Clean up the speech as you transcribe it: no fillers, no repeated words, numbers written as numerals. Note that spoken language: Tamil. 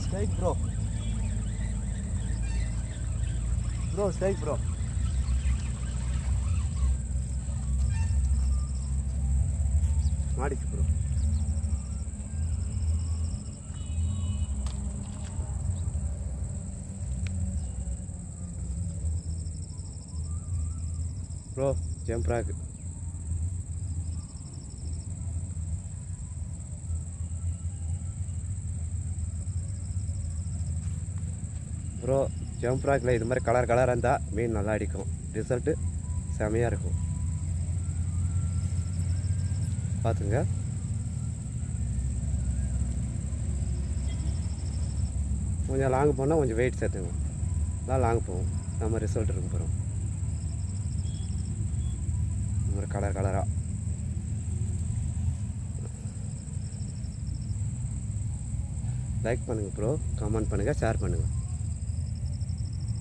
Strike bro. Bro strike bro. மாடிச்சு bro. Bro jump rock. Bro jump ராக்கில் இது மாதிரி கலராக இருந்தால் மீன் நல்லா அடிக்கும். ரிசல்ட்டு செமையாக இருக்கும். பார்த்துங்க. கொஞ்சம் லாங் போனால் கொஞ்சம் வெயிட் சேர்த்துங்க. நல்லா லாங் போகும். நம்ம ரிசல்ட் இருக்கும் போகிறோம். இந்த மாதிரி கலராக லைக் பண்ணுங்கள் ப்ரோ, கமெண்ட் பண்ணுங்கள், ஷேர் பண்ணுங்கள்.